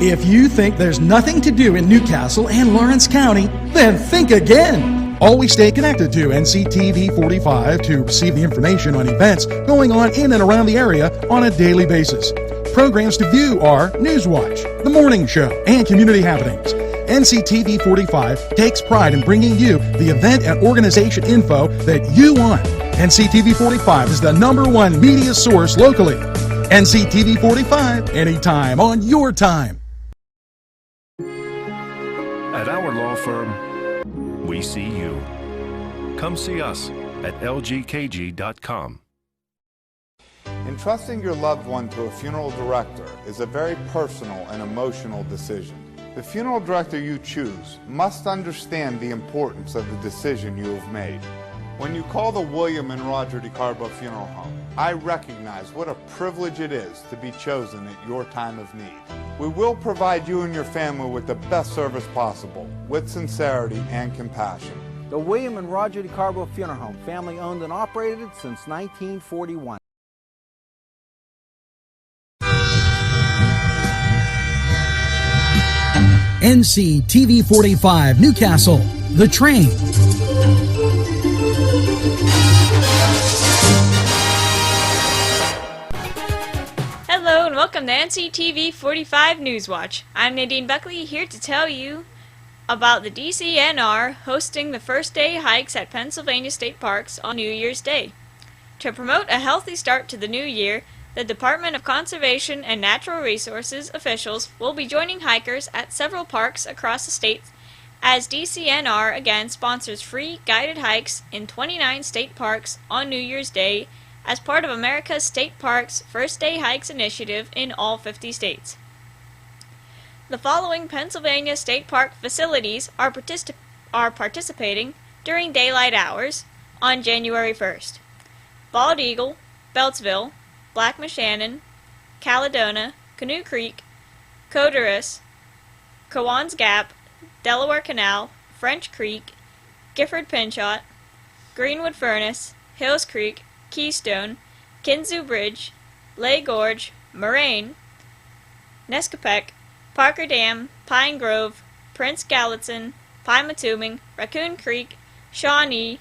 If you think there's nothing to do in Newcastle and Lawrence County, then think again. Always stay connected to NCTV45 to receive the information on events going on in and around the area on a daily basis. Programs to view are NewsWatch, The Morning Show, and Community Happenings. NCTV45 takes pride in bringing you the event and organization info that you want. NCTV45 is the #1 media source locally. NCTV45, anytime on your time. At our law firm, we see you. Come see us at lgkg.com. Entrusting your loved one to a funeral director is a very personal and emotional decision. The funeral director you choose must understand the importance of the decision you have made. When you call the William and Roger DeCarbo Funeral Home, I recognize what a privilege it is to be chosen at your time of need. We will provide you and your family with the best service possible, with sincerity and compassion. The William and Roger DeCarbo Funeral Home, family owned and operated since 1941. NCTV45 Newcastle, The Train. Hello and welcome to NCTV45 NewsWatch. I'm Nadine Buckley, here to tell you about the DCNR hosting the first day hikes at Pennsylvania state parks on New Year's Day. To promote a healthy start to the new year, the Department of Conservation and Natural Resources officials will be joining hikers at several parks across the state as DCNR again sponsors free guided hikes in 29 state parks on New Year's Day as part of America's State Parks First Day Hikes initiative in all 50 states. The following Pennsylvania state park facilities are participating during daylight hours on January 1st. Bald Eagle, Beltsville, Black Moshannon, Caledona, Canoe Creek, Coderus, Cowan's Gap, Delaware Canal, French Creek, Gifford Pinchot, Greenwood Furnace, Hills Creek, Keystone, Kinzoo Bridge, Lay Gorge, Moraine, Nescopec, Parker Dam, Pine Grove, Prince Gallatin, Pymatuming, Raccoon Creek, Shawnee,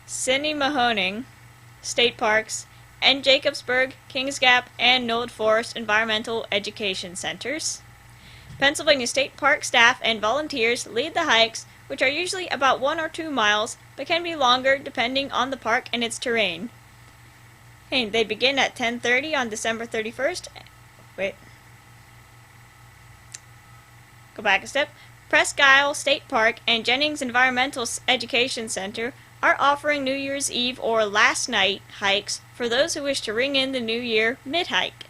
Sinnie-Mahoning State Parks, and Jacobsburg, Kings Gap, and Knoll Forest Environmental Education Centers. Pennsylvania State Park staff and volunteers lead the hikes, which are usually about 1 or 2 miles, but can be longer depending on the park and its terrain. And they begin at 10:30 on December 31st. Go back a step. Presque Isle State Park and Jennings Environmental Education Center are offering New Year's Eve or last night hikes for those who wish to ring in the new year mid-hike.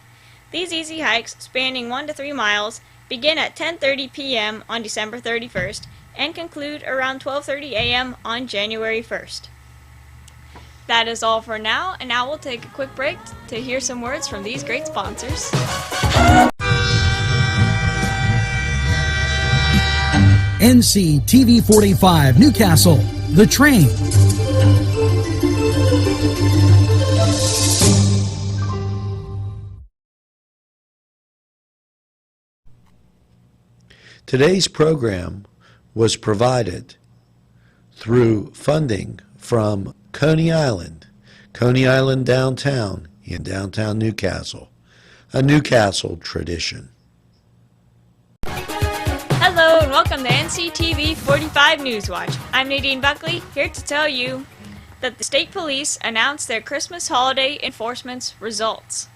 These easy hikes, spanning 1 to 3 miles, begin at 10:30 p.m. on December 31st and conclude around 12:30 a.m. on January 1st. That is all for now, and now we'll take a quick break to hear some words from these great sponsors. NCTV45 Newcastle, The Train. Today's program was provided through funding from Coney Island downtown in downtown Newcastle, a Newcastle tradition. Hello and welcome to NCTV45 Newswatch. I'm Nadine Buckley, here to tell you that the state police announced their Christmas holiday enforcement results.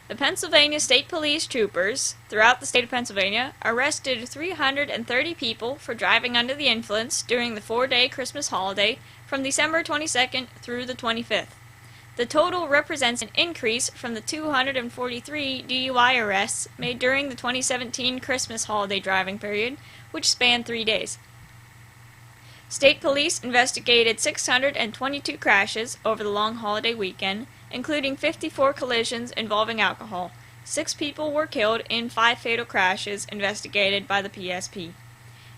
The Pennsylvania State Police troopers throughout the state of Pennsylvania arrested 330 people for driving under the influence during the 4-day Christmas holiday from December 22nd through the 25th. The total represents an increase from the 243 DUI arrests made during the 2017 Christmas holiday driving period, which spanned 3 days. State police investigated 622 crashes over the long holiday weekend, including 54 collisions involving alcohol. 6 people were killed in 5 fatal crashes investigated by the PSP.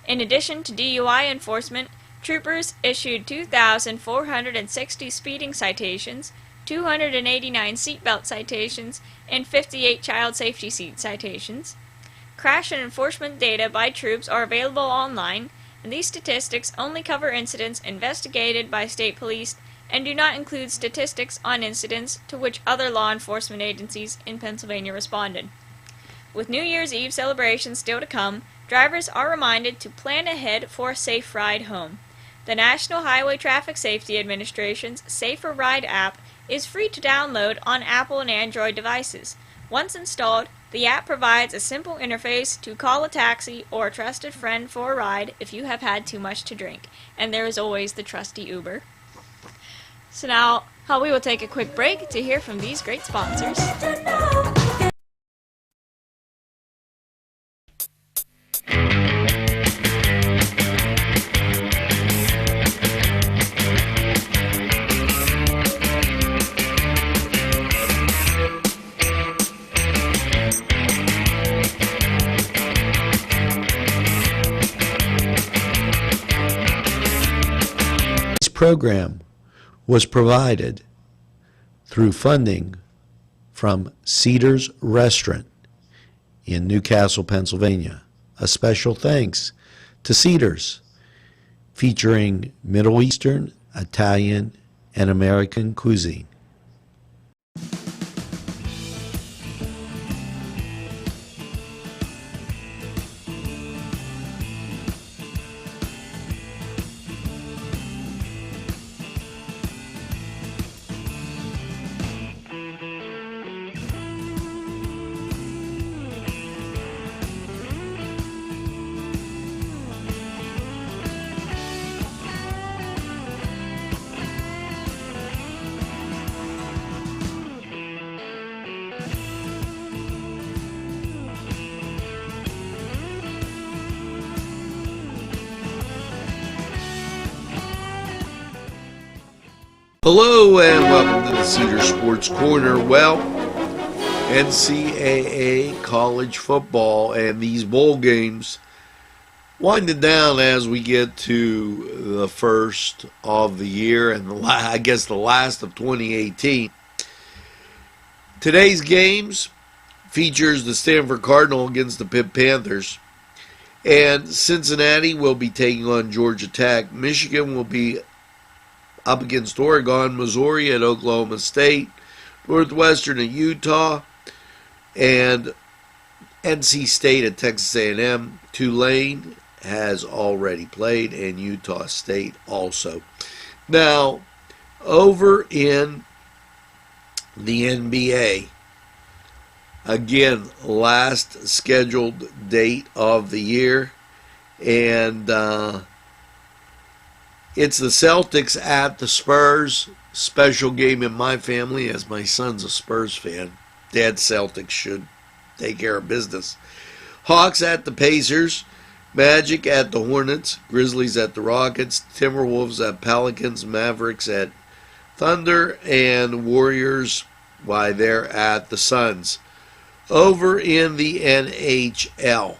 In addition to DUI enforcement, troopers issued 2,460 speeding citations, 289 seatbelt citations, and 58 child safety seat citations. Crash and enforcement data by troops are available online, and these statistics only cover incidents investigated by state police and do not include statistics on incidents to which other law enforcement agencies in Pennsylvania responded. With New Year's Eve celebrations still to come, drivers are reminded to plan ahead for a safe ride home. The National Highway Traffic Safety Administration's Safer Ride app is free to download on Apple and Android devices. Once installed, the app provides a simple interface to call a taxi or a trusted friend for a ride if you have had too much to drink. And there is always the trusty Uber. So now, we will take a quick break to hear from these great sponsors. This program was provided through funding from Cedars Restaurant in Newcastle, Pennsylvania. A special thanks to Cedars, featuring Middle Eastern, Italian, and American cuisine. Hello and welcome to the Cedar Sports Corner. Well, NCAA college football and these bowl games winding down as we get to the first of the year and the last of 2018. Today's games features the Stanford Cardinal against the Pitt Panthers, and Cincinnati will be taking on Georgia Tech. Michigan will be up against Oregon, Missouri at Oklahoma State, Northwestern at Utah, and NC State at Texas A&M. Tulane has already played, and Utah State also. Now, over in the NBA, again, last scheduled date of the year, and it's the Celtics at the Spurs. Special game in my family, as my son's a Spurs fan. Dad's Celtics should take care of business. Hawks at the Pacers. Magic at the Hornets. Grizzlies at the Rockets. Timberwolves at Pelicans. Mavericks at Thunder. And Warriors, why, they're at the Suns. Over in the NHL.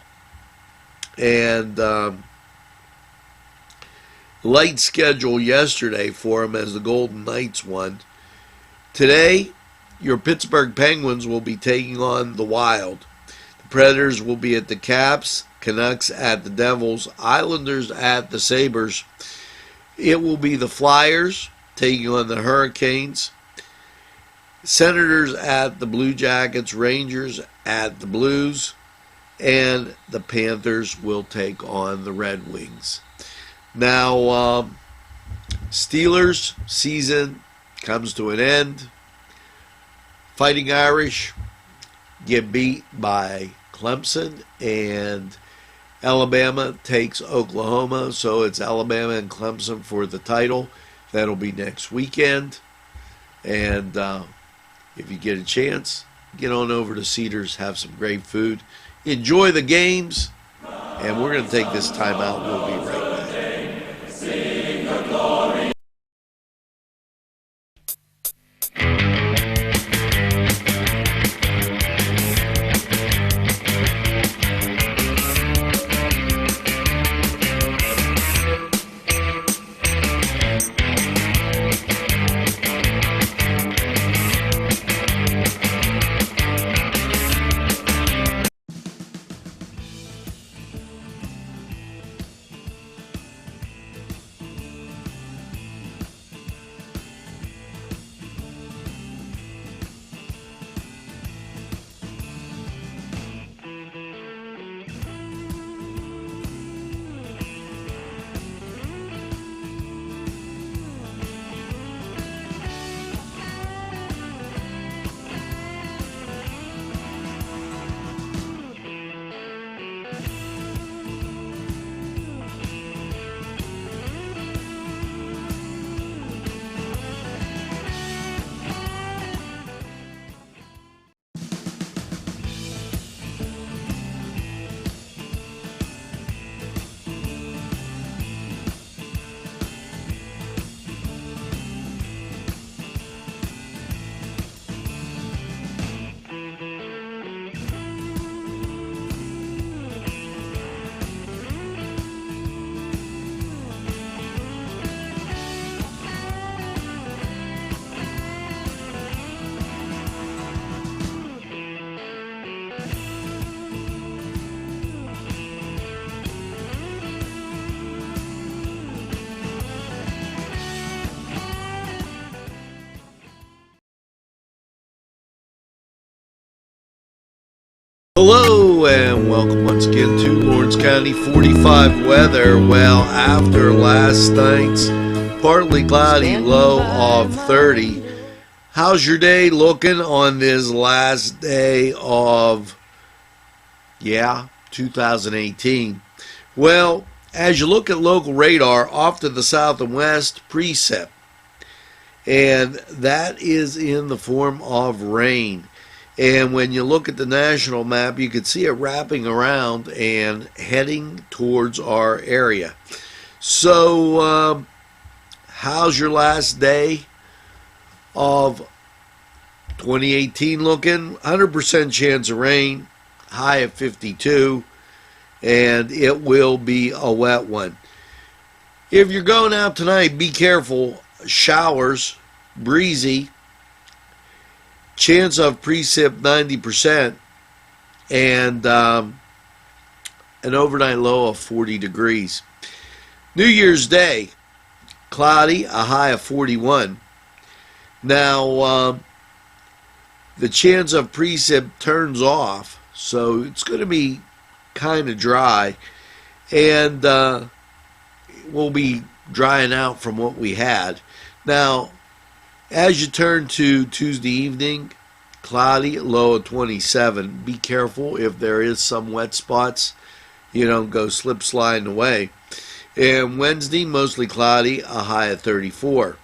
And light schedule yesterday for them as the Golden Knights won. Today, your Pittsburgh Penguins will be taking on the Wild. The Predators will be at the Caps, Canucks at the Devils, Islanders at the Sabres. It will be the Flyers taking on the Hurricanes, Senators at the Blue Jackets, Rangers at the Blues, and the Panthers will take on the Red Wings. Now, Steelers season comes to an end. Fighting Irish get beat by Clemson, and Alabama takes Oklahoma, so it's Alabama and Clemson for the title. That'll be next weekend. And if you get a chance, get on over to Cedars, have some great food, enjoy the games, and we're going to take this time out. We'll be right back. Sing the glory. Hello and welcome once again to Lawrence County 45 weather. Well, after last night's partly cloudy low of 30, how's your day looking on this last day of, 2018? Well, as you look at local radar, off to the south and west, precip. And that is in the form of rain. And when you look at the national map, you can see it wrapping around and heading towards our area. So, how's your last day of 2018 looking? 100% chance of rain, high of 52, and it will be a wet one. If you're going out tonight, be careful. Showers, breezy, chance of precip 90%, and an overnight low of 40 degrees. New Year's Day, cloudy, a high of 41. Now, the chance of precip turns off, so it's going to be kind of dry, and we'll be drying out from what we had. Now, as you turn to Tuesday evening, cloudy, low of 27. Be careful if there is some wet spots. You don't go slip sliding away. And Wednesday, mostly cloudy, a high of 34.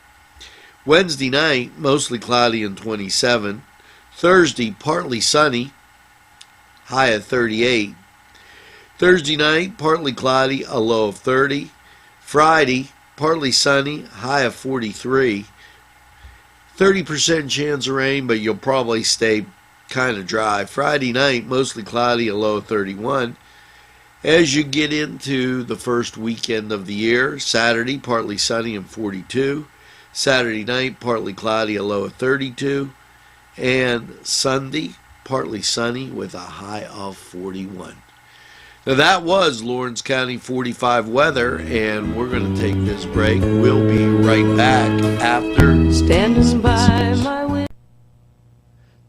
Wednesday night, mostly cloudy and 27. Thursday, partly sunny, high of 38. Thursday night, partly cloudy, a low of 30. Friday, partly sunny, high of 43. 30% chance of rain, but you'll probably stay kind of dry. Friday night, mostly cloudy, a low of 31. As you get into the first weekend of the year, Saturday, partly sunny and 42. Saturday night, partly cloudy, a low of 32. And Sunday, partly sunny with a high of 41. Now that was Lawrence County 45 weather, and we're going to take this break. We'll be right back after standing by my window.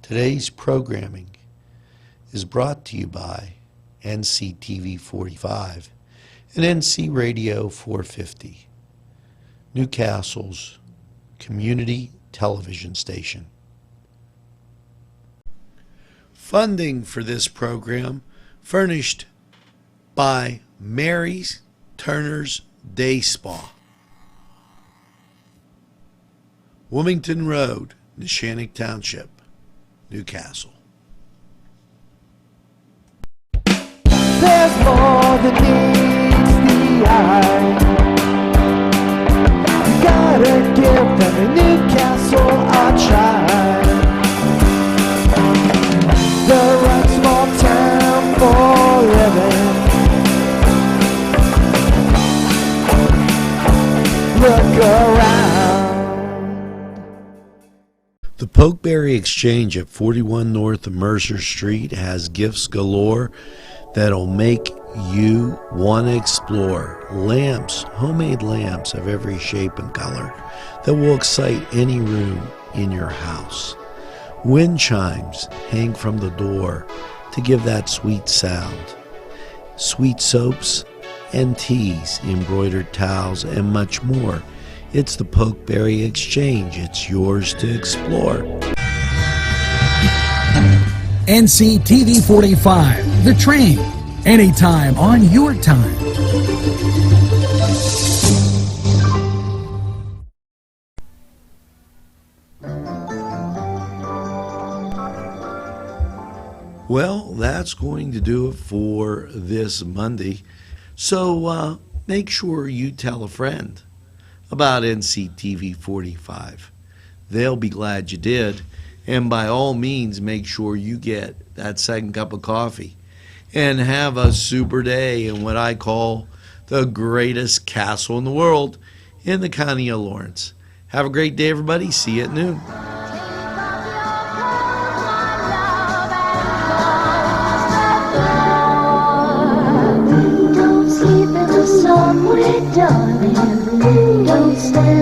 Today's programming is brought to you by NCTV45 and NC Radio 450, Newcastle's community television station. Funding for this program furnished by Mary's Turner's Day Spa, Wilmington Road, Neshannock Township, Newcastle. There's more than meets the eye. Gotta give them a Newcastle a try. The right small town for living. Look around. The Pokeberry Exchange at 41 North of Mercer Street has gifts galore that'll make you want to explore. Lamps, homemade lamps of every shape and color that will excite any room in your house. Wind chimes hang from the door to give that sweet sound. Sweet soaps and teas, embroidered towels, and much more. It's the Pokeberry Exchange. It's yours to explore. NCTV45, The Train, anytime on your time. Well, that's going to do it for this Monday. So make sure you tell a friend about NCTV45. They'll be glad you did. And by all means, make sure you get that second cup of coffee and have a super day in what I call the greatest castle in the world in the county of Lawrence. Have a great day, everybody. See you at noon. Don't sleep in the sun, darling. Don't stand